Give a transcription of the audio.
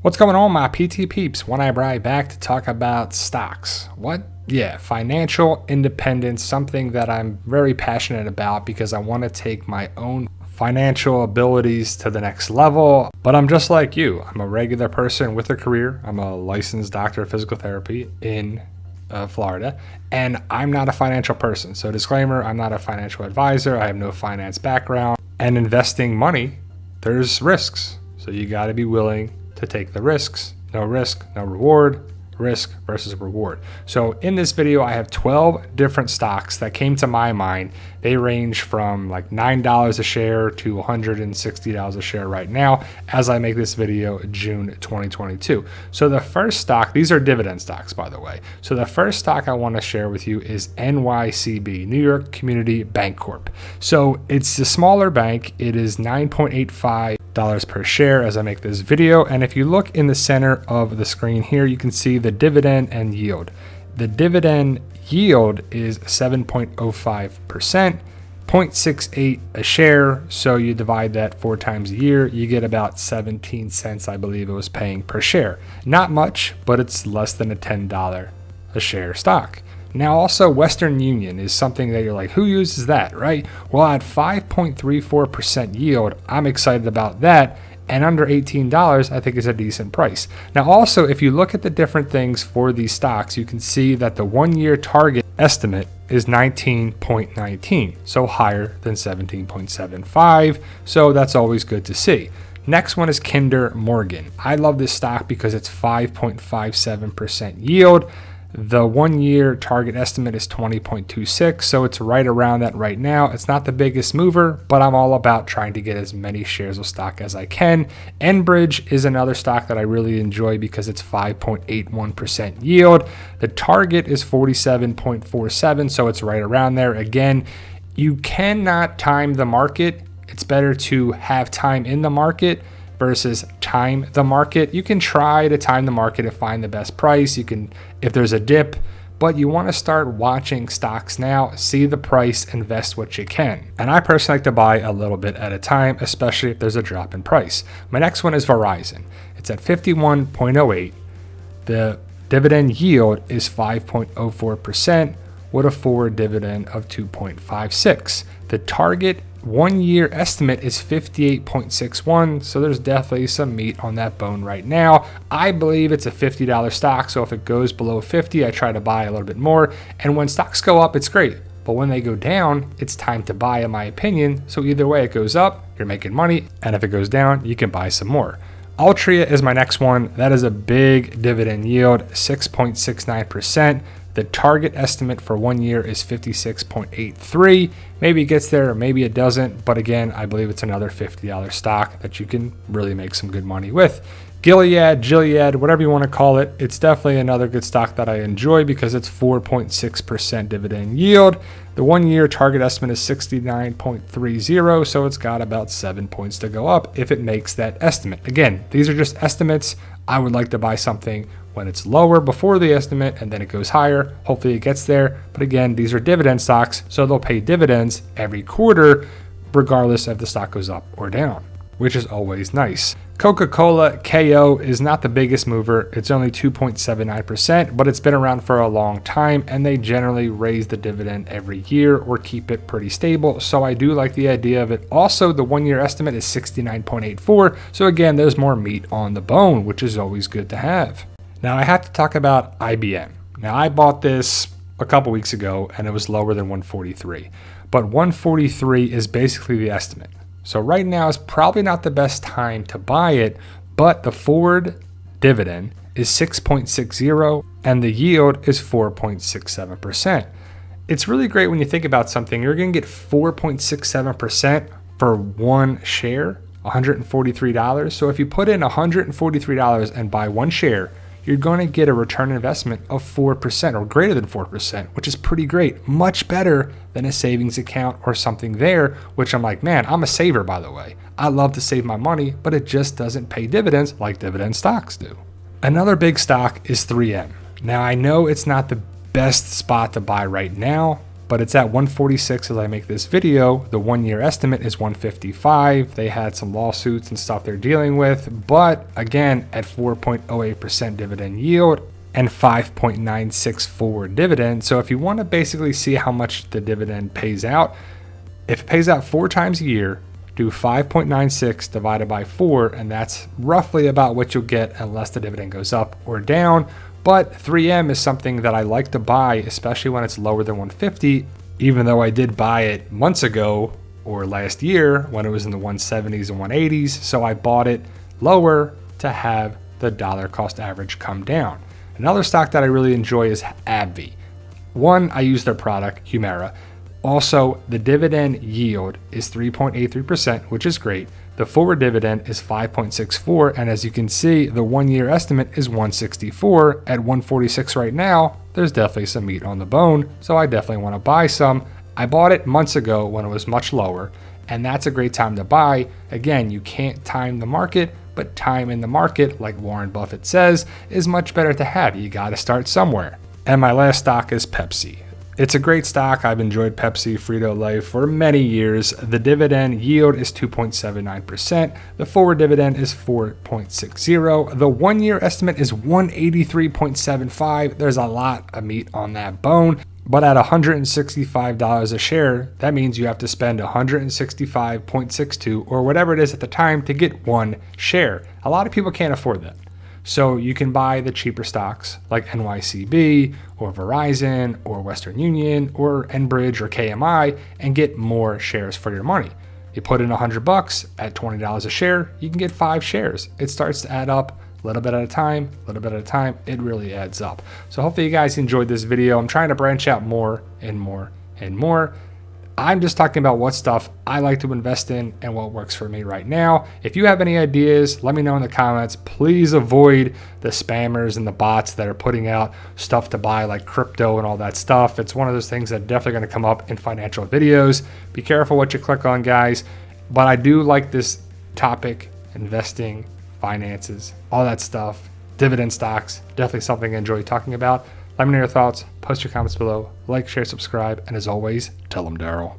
What's going on, my PT peeps? One Eyebrow back to talk about stocks. What? Yeah, financial independence, something that I'm very passionate about because I want to take my own financial abilities to the next level. But I'm just like you. I'm a regular person with a career. I'm a licensed doctor of physical therapy in Florida, and I'm not a financial person. So disclaimer, I'm not a financial advisor. I have no finance background. And investing money, there's risks. So you got to be willing to take the risks. No risk, no reward. Risk versus reward. So in this video, I have 12 different stocks that came to my mind. They range from like $9 a share to $160 a share right now as I make this video June 2022. So the first stock, these are dividend stocks, by the way. So the first stock I want to share with you is Nycb, New York Community Bank Corp. So it's a smaller bank. It is $9.85 per share as I make this video. And if you look in the center of the screen here, you can see the dividend and yield. The dividend yield is 7.05%, 0.68 a share. So you divide that 4 times a year, you get about 17 cents, I believe it was paying per share. Not much, but it's less than a $10 a share stock. Now also Western Union is something that you're like, who uses that, right? Well, at 5.34% yield, I'm excited about that. And under $18, I think is a decent price. Now also, if you look at the different things for these stocks, you can see that the 1-year target estimate is 19.19, so higher than 17.75. So that's always good to see. Next one is Kinder Morgan. I love this stock because it's 5.57% yield. The 1-year target estimate is 20.26, so it's right around that right now. It's not the biggest mover, but I'm all about trying to get as many shares of stock as I can. Enbridge is another stock that I really enjoy because it's 5.81% yield. The target is 47.47, so it's right around there. Again, you cannot time the market. It's better to have time in the market versus time the market. You can try to time the market and find the best price. You can, if there's a dip, but you want to start watching stocks now, see the price, invest what you can. And I personally like to buy a little bit at a time, especially if there's a drop in price. My next one is Verizon. It's at 51.08. The dividend yield is 5.04% with a forward dividend of 2.56. The target 1-year estimate is 58.61, so there's definitely some meat on that bone right now. I believe it's a $50 stock, so if it goes below 50, I try to buy a little bit more. And when stocks go up, it's great. But when they go down, it's time to buy, in my opinion. So either way, it goes up, you're making money. And if it goes down, you can buy some more. Altria is my next one. That is a big dividend yield, 6.69%. The target estimate for 1 year is 56.83. Maybe it gets there, or maybe it doesn't. But again, I believe it's another $50 stock that you can really make some good money with. Gilead, whatever you want to call it, it's definitely another good stock that I enjoy because it's 4.6% dividend yield. The 1-year target estimate is 69.30, so it's got about 7 points to go up if it makes that estimate. Again, these are just estimates. I would like to buy something when it's lower before the estimate and then it goes higher. Hopefully it gets there. But again, these are dividend stocks, so they'll pay dividends every quarter, regardless if the stock goes up or down, which is always nice. Coca-Cola, KO, is not the biggest mover. It's only 2.79%, but it's been around for a long time and they generally raise the dividend every year or keep it pretty stable. So I do like the idea of it. Also, the 1-year estimate is 69.84. So again, there's more meat on the bone, which is always good to have. Now I have to talk about IBM. Now I bought this a couple weeks ago and it was lower than 143, but 143 is basically the estimate. So right now is probably not the best time to buy it, but the forward dividend is 6.60 and the yield is 4.67%. It's really great when you think about something. You're going to get 4.67% for 1 share, $143. So if you put in $143 and buy 1 share, you're going to get a return on investment of 4% or greater than 4%, which is pretty great. Much better than a savings account or something there, which I'm like, man, I'm a saver, by the way. I love to save my money, but it just doesn't pay dividends like dividend stocks do. Another big stock is 3M. Now, I know it's not the best spot to buy right now, but it's at 146 as I make this video. The 1 year estimate is 155. They had some lawsuits and stuff they're dealing with, but again, at 4.08% dividend yield and 5.96 forward dividend. So if you want to basically see how much the dividend pays out, if it pays out 4 times a year, do 5.96 divided by 4, and that's roughly about what you'll get unless the dividend goes up or down. But 3M is something that I like to buy, especially when it's lower than 150, even though I did buy it months ago or last year when it was in the 170s and 180s. So I bought it lower to have the dollar cost average come down. Another stock that I really enjoy is AbbVie. One, I use their product, Humira. Also, the dividend yield is 3.83%, which is great. The forward dividend is 5.64, and as you can see, the 1 year estimate is 164. At 146 right now, there's definitely some meat on the bone, so I definitely want to buy some. I bought it months ago when it was much lower, and that's a great time to buy. Again, you can't time the market, but time in the market, like Warren Buffett says, is much better to have. You got to start somewhere. And my last stock is Pepsi. It's a great stock. I've enjoyed Pepsi, Frito-Lay for many years. The dividend yield is 2.79%. The forward dividend is 4.60. The 1 year estimate is 183.75. There's a lot of meat on that bone. But at $165 a share, that means you have to spend $165.62 or whatever it is at the time to get 1 share. A lot of people can't afford that. So you can buy the cheaper stocks like Nycb or Verizon or Western Union or Enbridge or KMI and get more shares for your money. You put in $100 at $20 a share, you can get 5 shares. It starts to add up a little bit at a time, a little bit at a time. It really adds up. So hopefully you guys enjoyed this video. I'm trying to branch out more and more and more. I'm just talking about what stuff I like to invest in and what works for me right now. If you have any ideas, let me know in the comments. Please avoid the spammers and the bots that are putting out stuff to buy like crypto and all that stuff. It's one of those things that definitely going to come up in financial videos. Be careful what you click on, guys. But I do like this topic, investing, finances, all that stuff, dividend stocks, definitely something I enjoy talking about. Let me know your thoughts, post your comments below, like, share, subscribe, and as always, tell them Daryl.